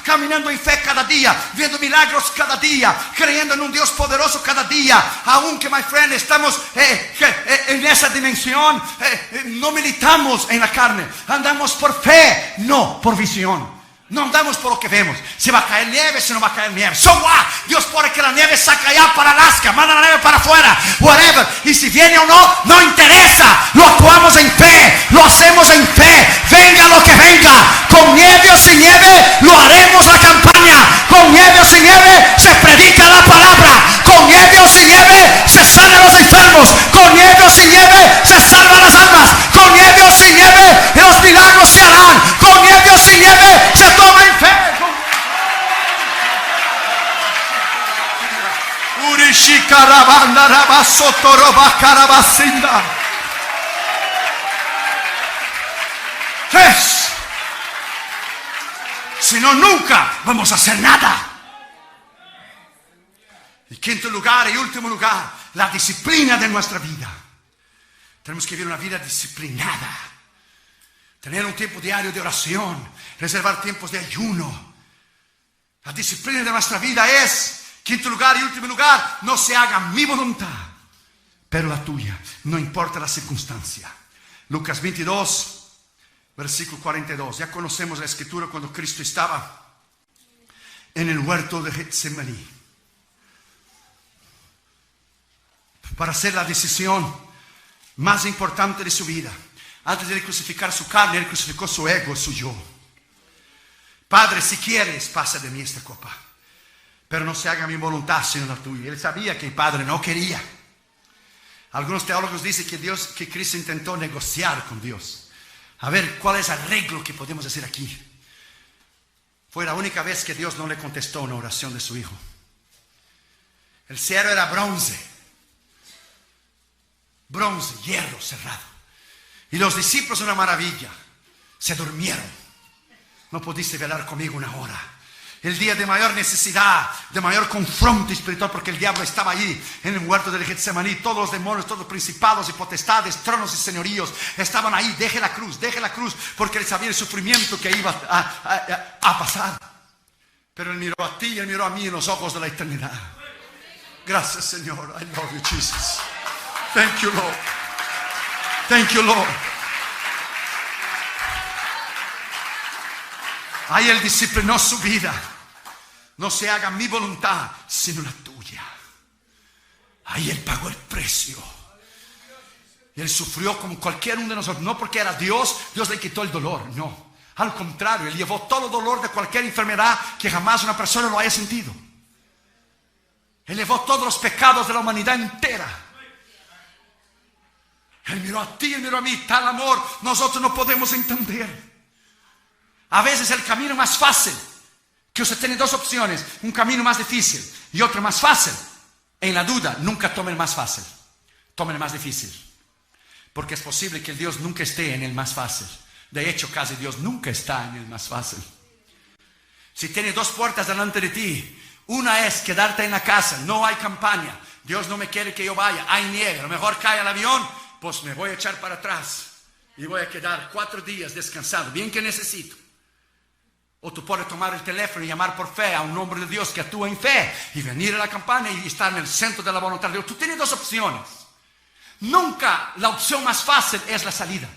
caminando en fe cada día, viendo milagros cada día, creyendo en un Dios poderoso cada día. Aunque, my friend, estamos en esa dimensión, no militamos en la carne, andamos por fe, no por visión. No andamos por lo que vemos. Si va a caer nieve, si no va a caer nieve. So what? Dios pone que la nieve saca allá para Alaska, manda la nieve para afuera, whatever. Y si viene o no, no interesa. Lo actuamos en fe, lo hacemos en fe. Venga lo que venga, con nieve o sin nieve, lo haremos Asotoroba carabacinda. Tres. Si no, nunca vamos a hacer nada. Y quinto lugar y último lugar, la disciplina de nuestra vida. Tenemos que vivir una vida disciplinada. Tener un tiempo diario de oración. Reservar tiempos de ayuno. La disciplina de nuestra vida es, quinto lugar y último lugar, no se haga mi voluntad, pero la tuya. No importa la circunstancia. Lucas 22, versículo 42. Ya conocemos la escritura cuando Cristo estaba en el huerto de Getsemaní. Para hacer la decisión más importante de su vida. Antes de crucificar su carne, Él crucificó su ego, su yo. Padre, si quieres, pasa de mí esta copa. Pero no se haga mi voluntad, sino la tuya. Él sabía que el Padre no quería. Algunos teólogos dicen que Cristo intentó negociar con Dios. A ver, ¿cuál es el arreglo que podemos hacer aquí? Fue la única vez que Dios no le contestó una oración de su Hijo. El cielo era bronce. Bronce, hierro cerrado. Y los discípulos, una maravilla, se durmieron. No pudiste velar conmigo una hora. El día de mayor necesidad, de mayor confronto espiritual, porque el diablo estaba allí en el huerto de Getsemaní. Todos los demonios, todos los principados y potestades, tronos y señoríos estaban ahí. Deje la cruz, porque él sabía el sufrimiento que iba a pasar. Pero él miró a ti y él miró a mí en los ojos de la eternidad. Gracias, Señor. I love you, Jesus. Thank you, Lord. Thank you, Lord. Ahí Él disciplinó su vida. No se haga mi voluntad, sino la tuya. Ahí Él pagó el precio. Y Él sufrió como cualquier uno de nosotros. No porque era Dios, Dios le quitó el dolor. No. Al contrario, Él llevó todo el dolor de cualquier enfermedad que jamás una persona lo haya sentido. Él llevó todos los pecados de la humanidad entera. Él miró a ti, Él miró a mí. Tal amor nosotros no podemos entender. A veces el camino más fácil, que usted tiene dos opciones, un camino más difícil y otro más fácil. En la duda, nunca tome el más fácil, tome el más difícil. Porque es posible que Dios nunca esté en el más fácil. De hecho, casi Dios nunca está en el más fácil. Si tiene dos puertas delante de ti, una es quedarte en la casa, no hay campaña, Dios no me quiere que yo vaya, hay nieve, a lo mejor cae el avión. Pues me voy a echar para atrás y voy a quedar 4 días descansado, bien que necesito. O tú puedes tomar el teléfono y llamar por fe a un hombre de Dios que actúa en fe y venir a la campaña y estar en el centro de la voluntad de Dios. Tú tienes dos opciones. Nunca la opción más fácil es la salida.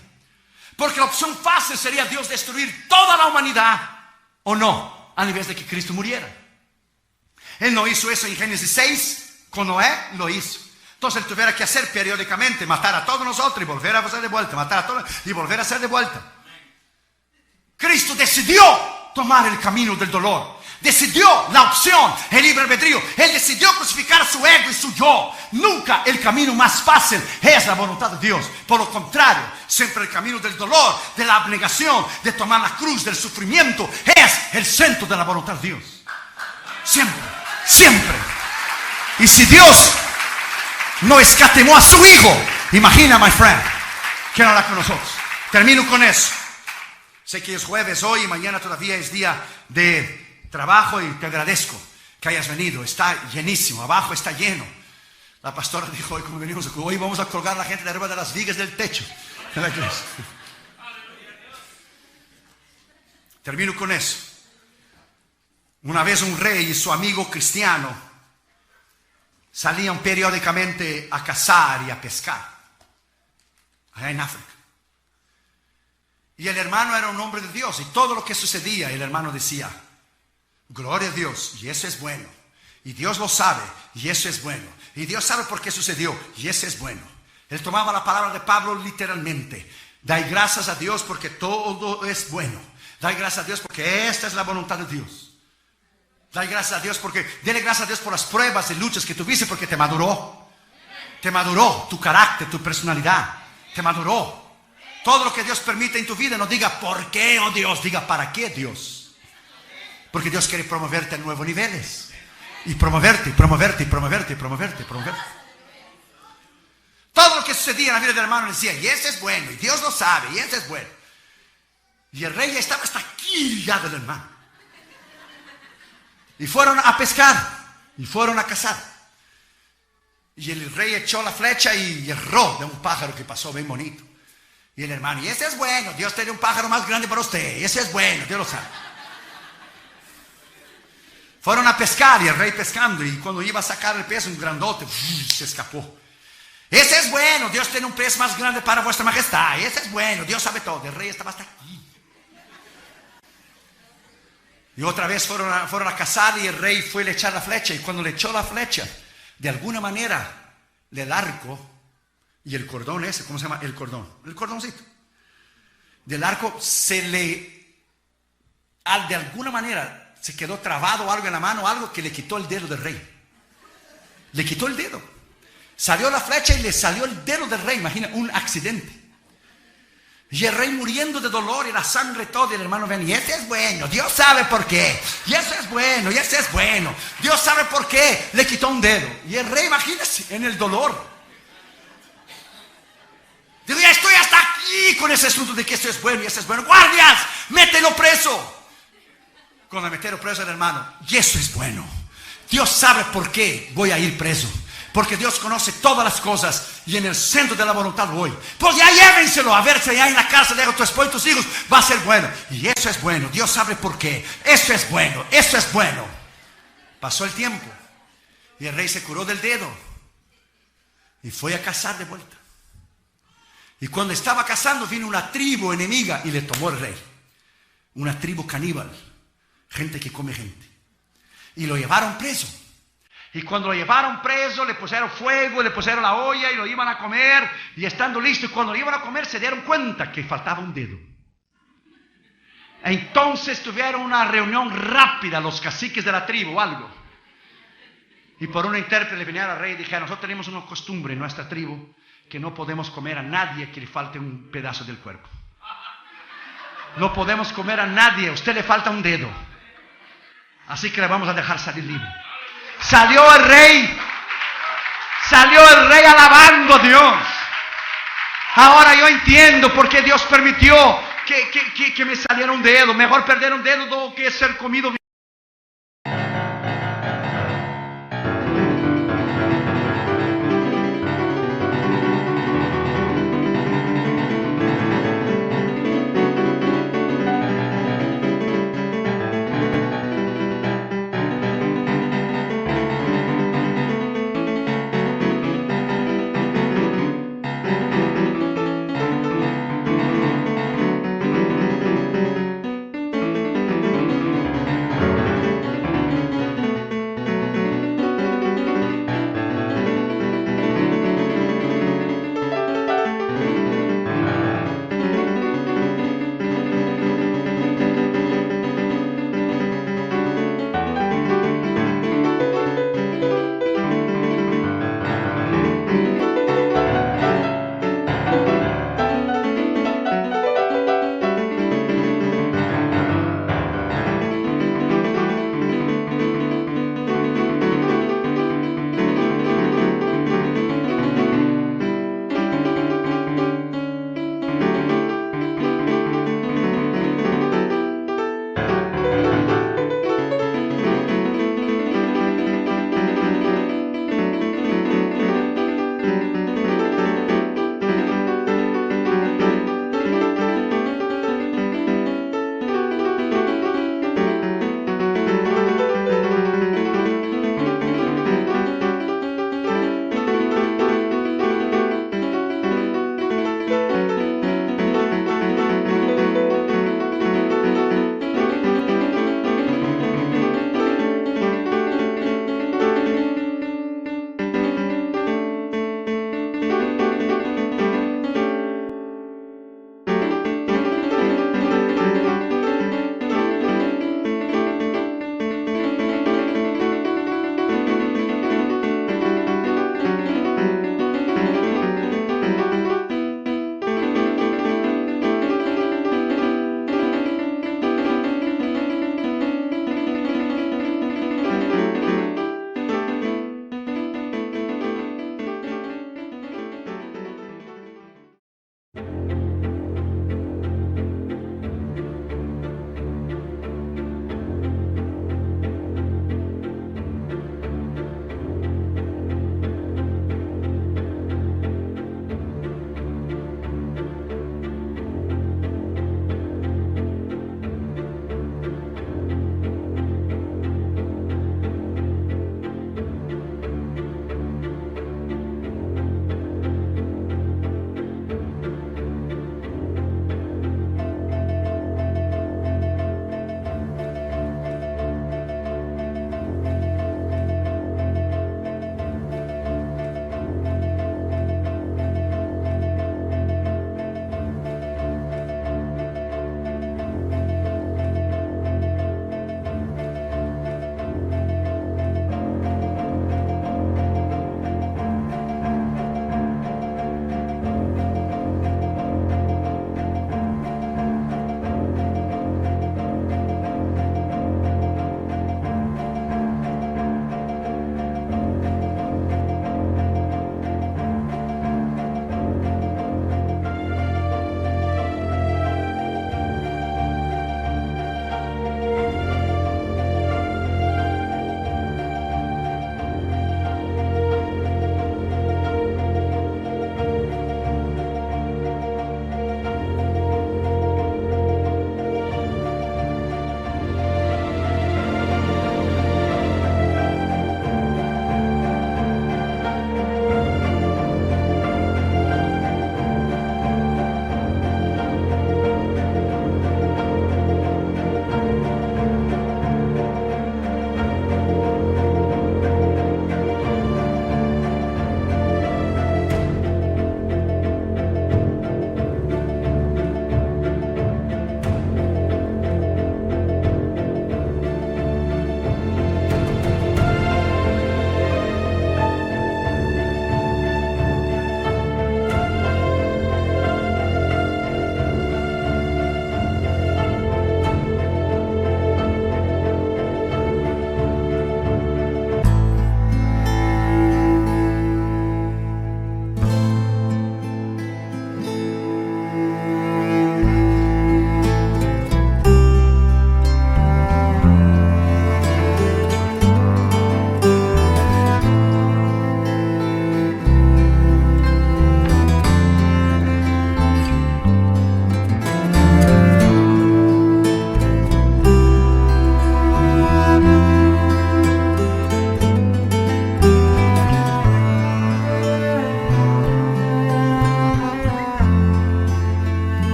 Porque la opción fácil sería Dios destruir toda la humanidad, o no, a nivel de que Cristo muriera. Él no hizo eso en Génesis 6, con Noé lo hizo. Entonces él tuviera que hacer periódicamente, matar a todos nosotros y volver a hacer de vuelta, matar a todos y volver a hacer de vuelta. Cristo decidió tomar el camino del dolor. Decidió la opción, el libre albedrío. Él decidió crucificar su ego y su yo. Nunca el camino más fácil es la voluntad de Dios. Por lo contrario, siempre el camino del dolor, de la abnegación, de tomar la cruz, del sufrimiento, es el centro de la voluntad de Dios. Siempre, siempre. Y si Dios no escatimó a su Hijo, imagina, my friend, que no hará con nosotros. Termino con eso. Sé que es jueves hoy y mañana todavía es día de trabajo y te agradezco que hayas venido. Está llenísimo, abajo está lleno. La pastora dijo hoy, como venimos, hoy vamos a colgar a la gente de arriba de las vigas del techo de la iglesia. Termino con eso. Una vez un rey y su amigo cristiano salían periódicamente a cazar y a pescar allá en África. Y el hermano era un hombre de Dios y todo lo que sucedía, el hermano decía, gloria a Dios, y eso es bueno. Y Dios lo sabe, y eso es bueno. Y Dios sabe por qué sucedió, y eso es bueno. Él tomaba la palabra de Pablo literalmente. Dai gracias a Dios porque todo es bueno. Dai gracias a Dios porque esta es la voluntad de Dios. Dai gracias a Dios porque, dele gracias a Dios por las pruebas y luchas que tuviste porque te maduró. Te maduró tu carácter, tu personalidad. Te maduró. Todo lo que Dios permite en tu vida, no diga por qué, oh Dios, diga para qué, Dios. Porque Dios quiere promoverte a nuevos niveles. Y promoverte, y promoverte, y promoverte, y promoverte, y promoverte. Todo lo que sucedía en la vida del hermano decía, y ese es bueno, y Dios lo sabe, y ese es bueno. Y el rey estaba hasta aquí ya del hermano. Y fueron a pescar, y fueron a cazar. Y el rey echó la flecha y erró de un pájaro que pasó bien bonito. Y el hermano, y ese es bueno, Dios tiene un pájaro más grande para usted, y ese es bueno, Dios lo sabe. Fueron a pescar y el rey pescando, y cuando iba a sacar el pez, un grandote, se escapó. Ese es bueno, Dios tiene un pez más grande para vuestra majestad, ese es bueno, Dios sabe todo. El rey estaba hasta aquí. Y otra vez fueron a cazar y el rey fue a echar la flecha, y cuando le echó la flecha, de alguna manera, del arco y el cordón ese, ¿cómo se llama? El cordoncito. Del arco de alguna manera, se quedó trabado algo en la mano, algo que le quitó el dedo del rey. Le quitó el dedo. Salió la flecha y le salió el dedo del rey. Imagina, un accidente. Y el rey muriendo de dolor y la sangre todo. Y el hermano ven, y ese es bueno, Dios sabe por qué. Y ese es bueno, y ese es bueno, Dios sabe por qué le quitó un dedo. Y el rey, imagínese, en el dolor. Digo, ya estoy hasta aquí con ese asunto de que esto es bueno y ese es bueno. Guardias, mételo preso. Cuando metieron preso al hermano, y eso es bueno. Dios sabe por qué voy a ir preso. Porque Dios conoce todas las cosas y en el centro de la voluntad voy. Pues ya llévenselo a ver si allá en la casa de tu esposo y tus hijos va a ser bueno. Y eso es bueno, Dios sabe por qué. Eso es bueno, eso es bueno. Pasó el tiempo y el rey se curó del dedo y fue a cazar de vuelta. Y cuando estaba cazando vino una tribu enemiga y le tomó el rey. Una tribu caníbal, gente que come gente. Y lo llevaron preso. Y cuando lo llevaron preso, le pusieron fuego, le pusieron la olla y lo iban a comer. Y estando listo, y cuando lo iban a comer, se dieron cuenta que faltaba un dedo. Entonces tuvieron una reunión rápida, los caciques de la tribu o algo. Y por un intérprete le vinieron al rey y dijeron, nosotros tenemos una costumbre en nuestra tribu que no podemos comer a nadie que le falte un pedazo del cuerpo. No podemos comer a nadie, a usted le falta un dedo. Así que le vamos a dejar salir libre. Salió el rey alabando a Dios. Ahora yo entiendo por qué Dios permitió que me saliera un dedo. Mejor perder un dedo que ser comido